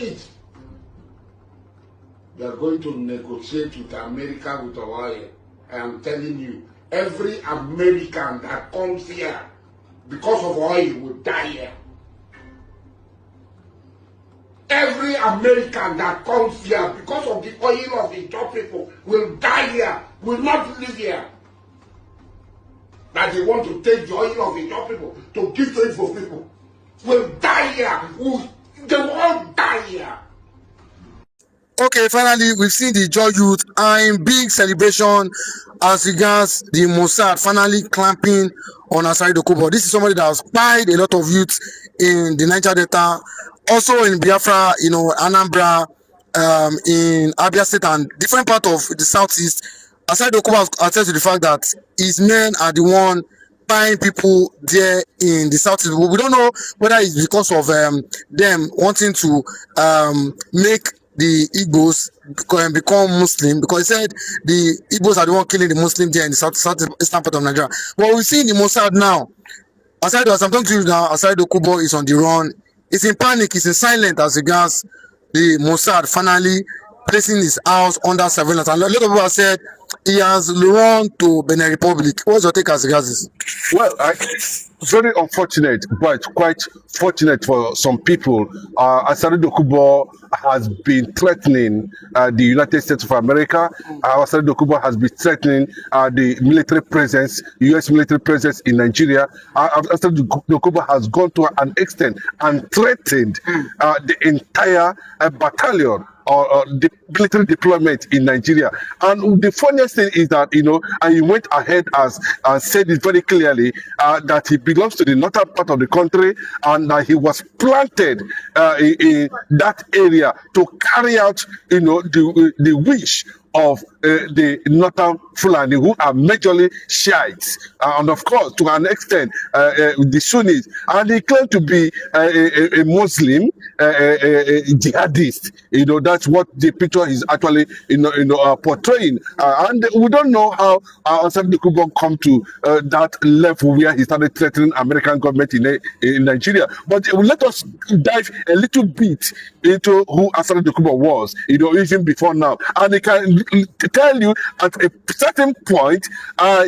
it. They are going to negotiate with America with oil. I am telling you, every American that comes here because of oil will die here. Every American that comes here because of the oil of the top people will die here, will not live here. That they want to take the oil of the top people to give to it for people will die here. They will all die here. Okay, finally, we've seen the Joy Youth in big celebration as regards the Mossad finally clamping on Asari Dokubo. This is somebody that has spied a lot of youth in the Niger Delta, also in Biafra, Anambra, in Abia State and different parts of the southeast. Asari Dokubo attests to the fact that his men are the one buying people there in the southeast. We don't know whether it's because of them wanting to make the Igbos become Muslim, because he said the Igbos are the one killing the Muslim there in the southeastern part of Nigeria. But we see in the Mossad now, as I'm talking to you now, Asari Dokubo is on the run. He's in panic, he's in silent as regards the Mossad finally placing his house under surveillance. And a lot of people have said he has run to Benin Republic. What's your take as regards this? Well, very unfortunate, but quite fortunate for some people. Asari Dokubo has been threatening the United States of America. Asari Dokubo has been threatening the military presence, U.S. military presence in Nigeria. Asari Dokubo has gone to an extent and threatened the entire battalion or the military deployment in Nigeria. And the funniest thing is that, and he went ahead and said it very clearly that he belongs to the northern part of the country and that he was planted in that area to carry out, the wish of the northern Fulani, who are majorly Shiites, and of course, to an extent, the Sunnis. And he claimed to be a Muslim, a jihadist. That's what the picture is actually, portraying. And we don't know how Asari Dokubo come to that level where he started threatening American government in Nigeria. But let us dive a little bit into who Asari Dokubo was, even before now. And he can tell you at a certain point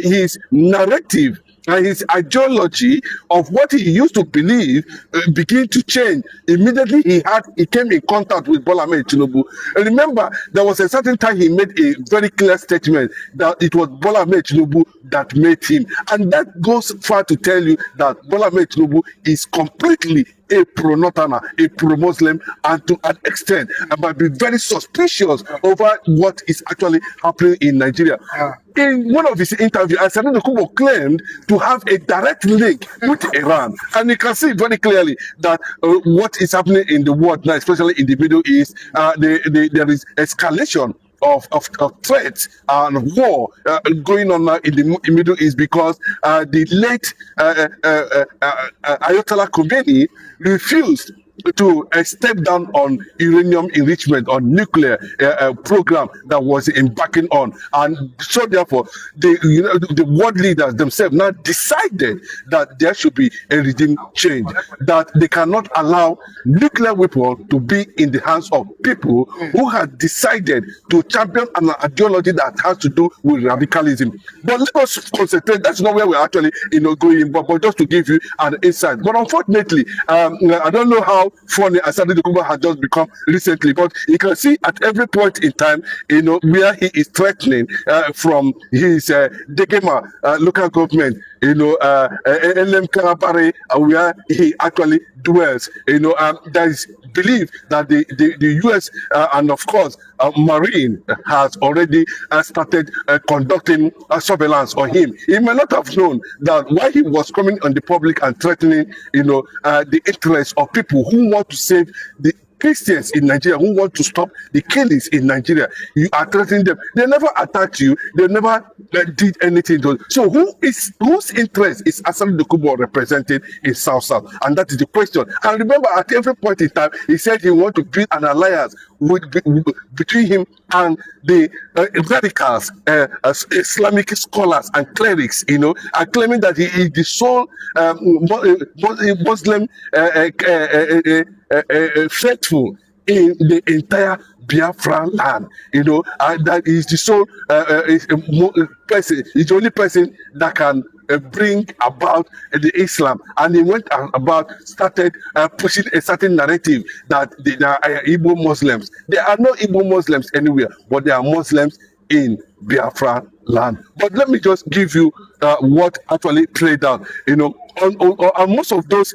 his narrative and his ideology of what he used to believe began to change. Immediately he came in contact with Bola Ahmed Tinubu. And remember, there was a certain time he made a very clear statement that it was Bola Ahmed Tinubu that made him. And that goes far to tell you that Bola Ahmed Tinubu is completely a pro-Northerner, a pro-Muslim, and to an extent, and might be very suspicious over what is actually happening in Nigeria. In one of his interviews, Asari Dokubo claimed to have a direct link with Iran. And you can see very clearly that what is happening in the world now, especially in the Middle East, there is escalation of threats and war going on now in the Middle East, because the late Ayatollah Khamenei refused to step down on uranium enrichment, on nuclear program that was embarking on. And so therefore, the world leaders themselves now decided that there should be a regime change, that they cannot allow nuclear weapons to be in the hands of people who have decided to champion an ideology that has to do with radicalism. But let us concentrate, that's not where we're actually going, but just to give you an insight. But unfortunately, I don't know how funny Asari Dokubo has just become recently, but you can see at every point in time, where he is threatening from his Degema local government, LM Karabare, where he actually dwells. There is belief that the U.S. And of course Marine has already started conducting surveillance on him. He may not have known that while he was coming on the public and threatening, the interests of people who want to save the Christians in Nigeria, who want to stop the killings in Nigeria, you are threatening them. They never attacked you. They never did anything. So whose interest is Asari Dokubo representing in South? And that is the question. And remember, at every point in time, he said he wants to build an alliance between him and the radicals, Islamic scholars and clerics, are claiming that he is the sole Muslim faithful in the entire Biafra land. You know, that is the sole person, is the only person that can bring about the Islam. And he went about, started pushing a certain narrative that there are Igbo Muslims. There are no Igbo Muslims anywhere, but there are Muslims in Biafra land. But let me just give you what actually played out. You know, on most of those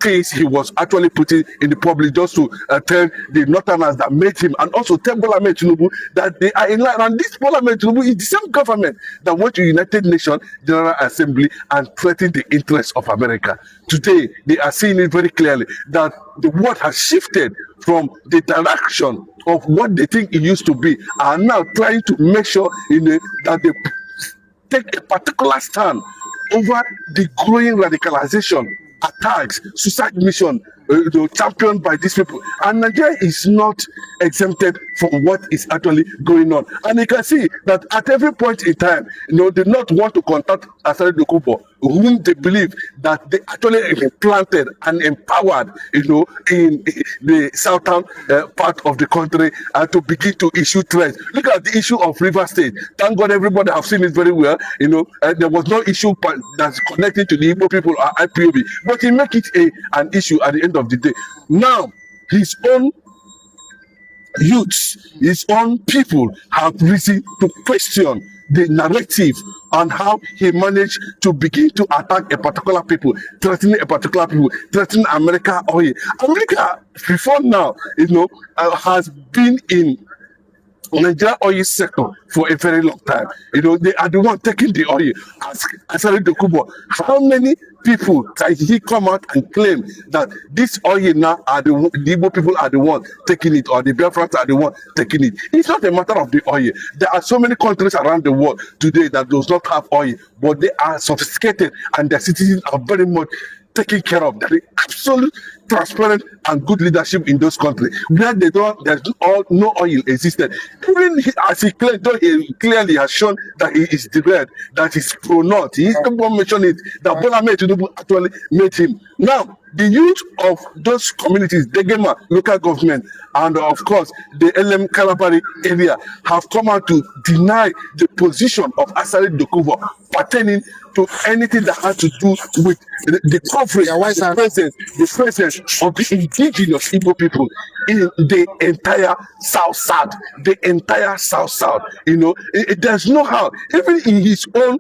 things he was actually putting in the public, just to tell the Northerners that made him, and also tell Bola Ahmed Tinubu that they are in line. And this Bola Ahmed Tinubu is the same government that went to United Nations General Assembly and threatened the interests of America. Today, they are seeing it very clearly that the world has shifted from the direction of what they think it used to be, and now trying to make sure, you know, that they take a particular stand over the growing radicalization, attacks, suicide mission, championed by these people. And Nigeria is not exempted from what is actually going on. And you can see that at every point in time, you know, they not want to contact Asari Dokubo, whom they believe that they actually implanted and empowered, you know, in the southern part of the country, to begin to issue threats. Look at the issue of River State. Thank God everybody have seen it very well. You know, there was no issue that's connected to the Igbo people or IPOB, but he make it an issue at the end of the day. Now, his own youths, his own people have reason to question the narrative on how he managed to begin to attack a particular people, threatening a particular people, threatening America oil. America, before now, you know, has been in Nigeria oil sector for a very long time. You know, they are the one taking the oil. Ask Asari Dokubo, how many people can he come out and claim that this oil now are the Igbo people are the one taking it, or the Biafrans are the one taking it? It's not a matter of the oil. There are so many countries around the world today that does not have oil, but they are sophisticated and their citizens are very much taken care of. There is absolute transparent and good leadership in those countries where they don't, there's no oil existed. Even as he claimed, though he clearly has shown that he is derailed, that he's pro-North. He's the one mentioned it, that Bola Ahmed Tinubu actually made him. Now, the youth of those communities, Degema local government, and of course the LM Kalabari area, have come out to deny the position of Asari Dokubo pertaining to anything that has to do with the coverage, the presence of the indigenous Igbo people in the entire South. The entire South. You know, there's no how. Even in his own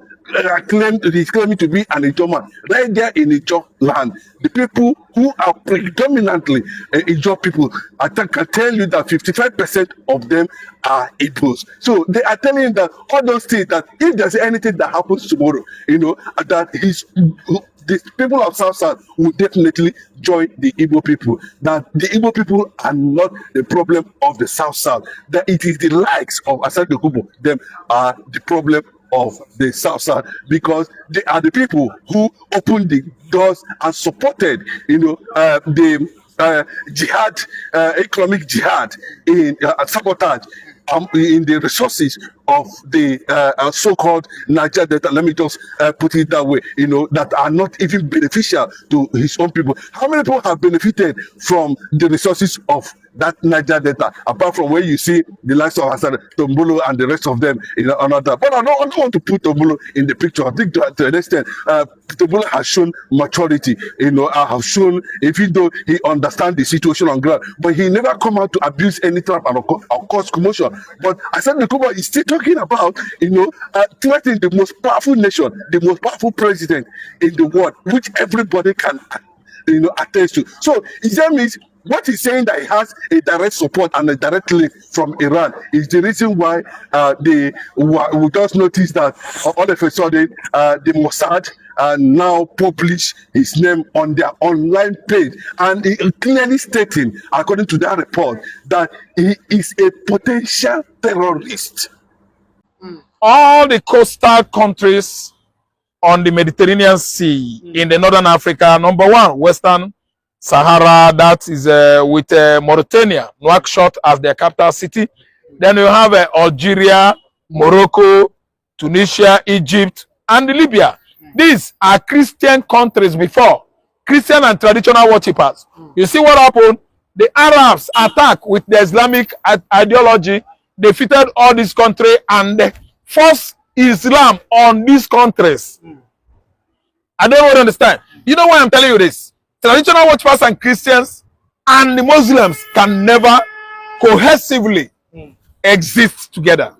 he's claiming to be an Ijo man, right there in Ijo land, the people who are predominantly Ijo people, I can tell you that 55% of them are Igbos. So they are telling you that all those things, that if there's anything that happens tomorrow, you know, that the people of South will definitely join the Igbo people. That the Igbo people are not the problem of the South. That it is the likes of Asari Dokubo, them are the problem of the South, because they are the people who opened the doors and supported, you know, the jihad, economic jihad, in sabotage in the resources of the so-called Niger Delta. Let me just put it that way, you know, that are not even beneficial to his own people. How many people have benefited from the resources of that Niger Delta, apart from where you see the likes of Hassan Tombolo and the rest of them, you know, another? But I don't want to put Tombolo in the picture. I think to an extent, Tombolo has shown maturity, you know, have shown, even though he understands the situation on ground, but he never come out to abuse any trap and cause commotion. But Asari Dokubo is still talking about, you know, threatening the most powerful nation, the most powerful president in the world, which everybody can, you know, attest to. So that means what he's saying, that he has a direct support and a direct link from Iran, is the reason why we just noticed that all of a sudden the Mossad now publish his name on their online page, and he clearly stating, according to that report, that he is a potential terrorist. All the coastal countries on the Mediterranean Sea in the Northern Africa, number one, Western Sahara, that is with Mauritania, Nouakchott as their capital city. Then you have Algeria, Morocco, Tunisia, Egypt, and Libya. These are Christian countries before, Christian and traditional worshippers. You see what happened? the Arabs attacked with the Islamic ideology, defeated all this country and forced Islam on these countries. I don't want to understand. You know why I'm telling you this? Traditional worshippers and Christians and the Muslims can never cohesively exist together,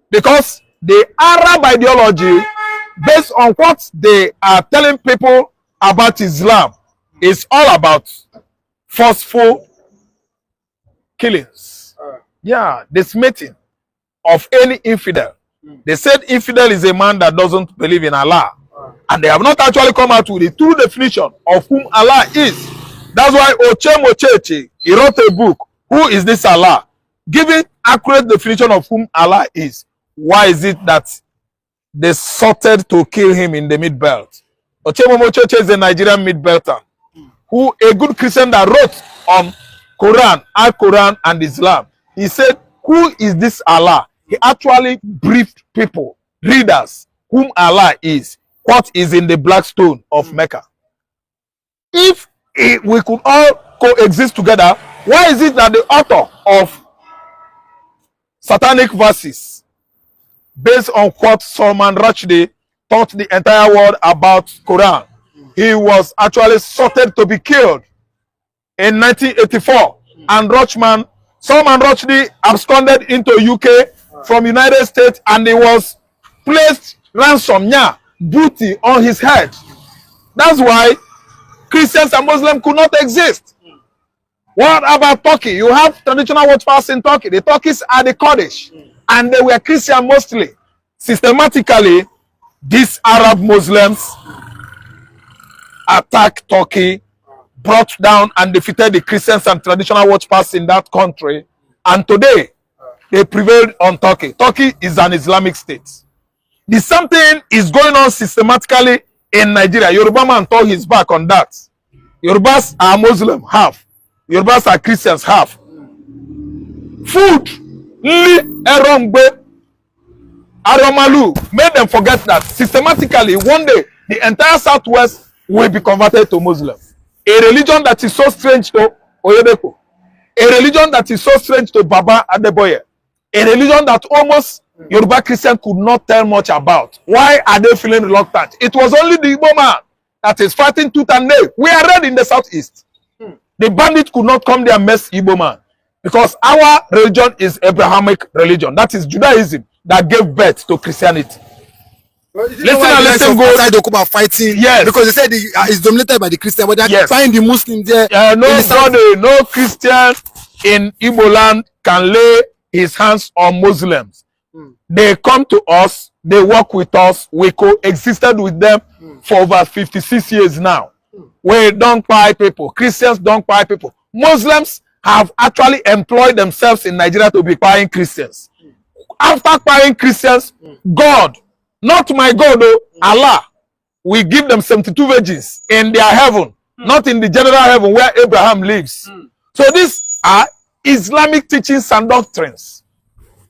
because the Arab ideology, based on what they are telling people about Islam, is all about forceful killings. Yeah, dismissing of any infidel. They said infidel is a man that doesn't believe in Allah. And they have not actually come out with the true definition of whom Allah is. That's why Oche Mocheche, he wrote a book, Who is this Allah? Giving accurate definition of whom Allah is. Why is it that they sorted to kill him in the mid-belt? Oche Mocheche is a Nigerian mid-belter, who a good Christian that wrote on Quran, Al-Quran and Islam. He said, who is this Allah? He actually briefed people, readers, whom Allah is. What is in the black stone of Mecca? If we could all coexist together, why is it that the author of satanic verses, based on what Salman Rushdie taught the entire world about Quran, he was actually sorted to be killed in 1984, and Salman Rushdie absconded into UK from United States, and he was placed ransom, booty on his head. That's why Christians and Muslims could not exist. What about Turkey? You have traditional worshippers in Turkey. The Turkish are the Kurdish, and they were Christian mostly. Systematically, these Arab Muslims attacked Turkey, brought down and defeated the Christians and traditional worshippers in that country, and today they prevailed on Turkey. Turkey is an Islamic state. The same thing is going on systematically in Nigeria. Yoruba man turned his back on that. Yorubas are Muslim, half. Yorubas are Christians, half. Food, Erongbe, Aromalu, made them forget that systematically one day the entire Southwest will be converted to Muslim. A religion that is so strange to Oyedeko. A religion that is so strange to Baba Adeboye. A religion that almost Yoruba Christian could not tell much about. Why are they feeling reluctant? It was only the Igbo man that is fighting tooth and nail. We are red in the southeast. The bandit could not come there and mess Igbo man, because our religion is Abrahamic religion. That is Judaism that gave birth to Christianity. Listen and listen, go. Asari Dokubo fighting. Yes. Because they said it's dominated by the Christian, but they find the Muslims there. No Christian in Igbo land can lay his hands on Muslims. They come to us, they work with us, we coexisted with them for over 56 years now. We don't buy people. Christians don't buy people. Muslims have actually employed themselves in Nigeria to be buying Christians. After buying Christians, God, not my God, Allah, we give them 72 virgins in their heaven, not in the general heaven where Abraham lives. So these are Islamic teachings and doctrines,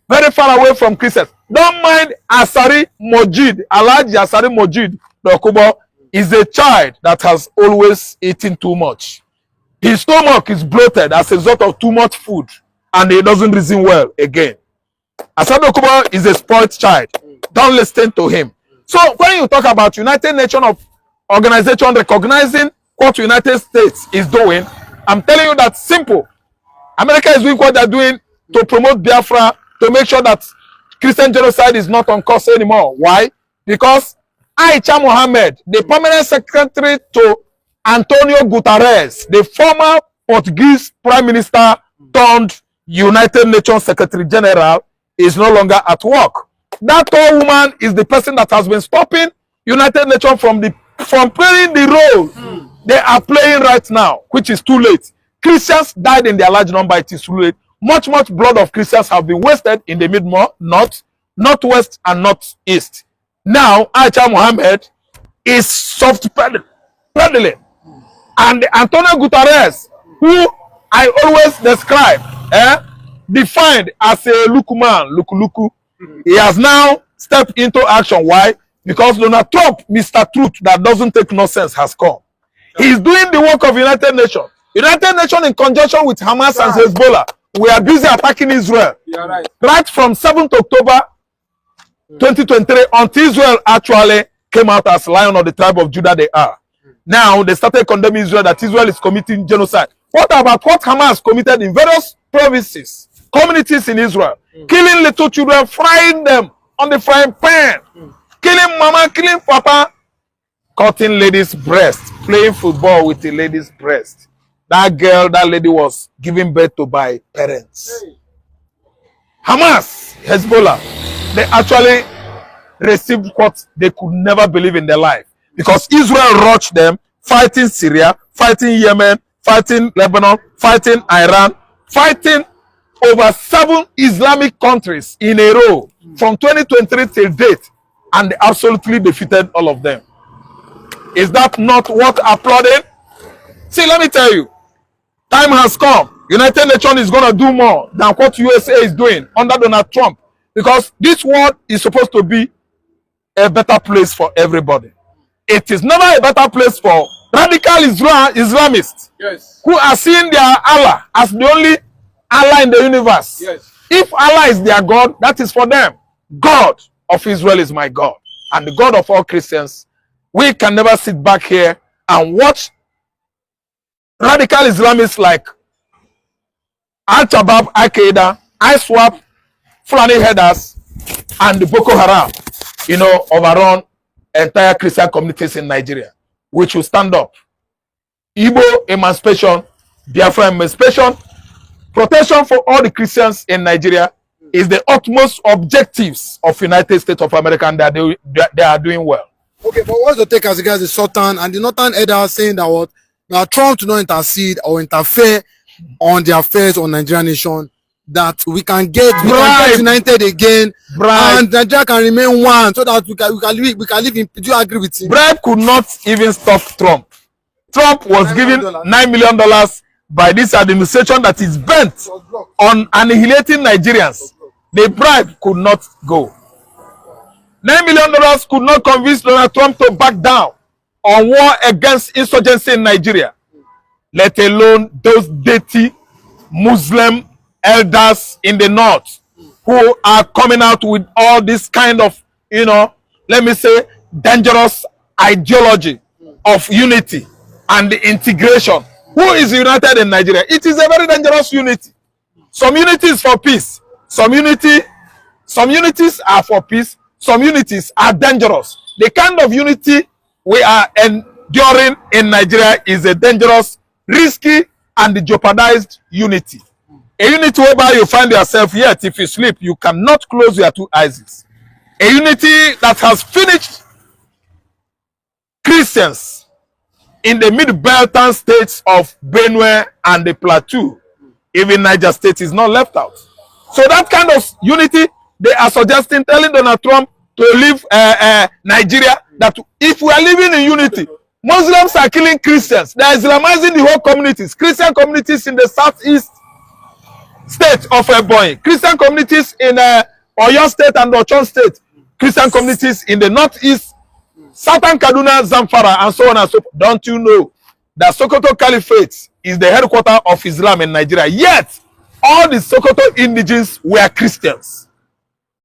very far away from Christians. Don't mind Asari Mojid. Alhaji Asari Mojid Dokubo is a child that has always eaten too much. His stomach is bloated as a result of too much food, and he doesn't reason well again. Asari Dokubo is a spoiled child. Don't listen to him. So when you talk about United Nations organization recognizing what United States is doing, I'm telling you that simple. America is doing what they're doing to promote Biafra, to make sure that Christian genocide is not on course anymore. Why? Because Aisha Mohammed, the permanent secretary to Antonio Guterres, the former Portuguese prime minister turned United Nations Secretary General, is no longer at work. That old woman is the person that has been stopping United Nations from playing the role they are playing right now, which is too late. Christians died in their large number. It is too late. Much blood of Christians have been wasted in the north, northwest, and northeast. Now, Aisha Mohammed is soft pedaling. And Antonio Guterres, who I always describe, defined as a luku, he has now stepped into action. Why? Because Donald Trump, Mr. Truth, that doesn't take nonsense, has come. He's doing the work of United Nations. United Nations in conjunction with Hamas and Hezbollah, we are busy attacking Israel. Right from 7th October 2023 until Israel actually came out as lion of the tribe of Judah they are. Now they started condemning Israel that Israel is committing genocide. What about what Hamas committed in various provinces, communities in Israel? Killing little children, frying them on the frying pan. Killing mama, killing papa, cutting ladies' breast, playing football with the lady's breast. That girl, that lady was given birth to by parents. Hamas, Hezbollah, they actually received what they could never believe in their life. Because Israel rushed them, fighting Syria, fighting Yemen, fighting Lebanon, fighting Iran, fighting over 7 Islamic countries in a row from 2023 till date, and they absolutely defeated all of them. Is that not what applauding? See, let me tell you, time has come. United Nations is going to do more than what USA is doing under Donald Trump, because this world is supposed to be a better place for everybody. It is never a better place for radical Islamists who are seeing their Allah as the only Allah in the universe. If Allah is their God, that is for them. God of Israel is my God, and the God of all Christians. We can never sit back here and watch radical Islamists like Al-Shabaab, Al-Qaeda, ISWAP, Fulani headers, and the Boko Haram, overrun entire Christian communities in Nigeria. We should stand up. Igbo emancipation, Biafra emancipation, protection for all the Christians in Nigeria is the utmost objectives of United States of America, and they are doing well. Okay, but what's the take as regards the Sultan and the Northern elders saying that what now Trump to not intercede or interfere on the affairs of Nigerian nation, that we can get united again, and Nigeria can remain one, so that we can live in. Do you agree with him? Bribe could not even stop Trump. Trump was given $9 million by this administration that is bent on annihilating Nigerians. The bribe could not go. $9 million could not convince Donald Trump to back down on war against insurgency in Nigeria, let alone those dirty Muslim elders in the north who are coming out with all this kind of, let me say, dangerous ideology of unity and the integration. Who is united in Nigeria? It is a very dangerous unity. Some unity is for peace. Some unities are for peace. Some unities are dangerous. The kind of unity we are enduring in Nigeria is a dangerous, risky, and jeopardized unity. A unity whereby you find yourself, yet if you sleep, you cannot close your 2 eyes. A unity that has finished Christians in the mid-Beltan states of Benue and the Plateau. Even Niger State is not left out. So that kind of unity, they are suggesting, telling Donald Trump to leave Nigeria, that if we are living in unity, Muslims are killing Christians. They are Islamizing the whole communities. Christian communities in the southeast state of Ebonyi, Christian communities in Oyo State and Ochon State, Christian communities in the northeast, Southern Kaduna, Zamfara, and so on and so forth. Don't you know that Sokoto Caliphate is the headquarters of Islam in Nigeria? Yet, all the Sokoto indigenes were Christians.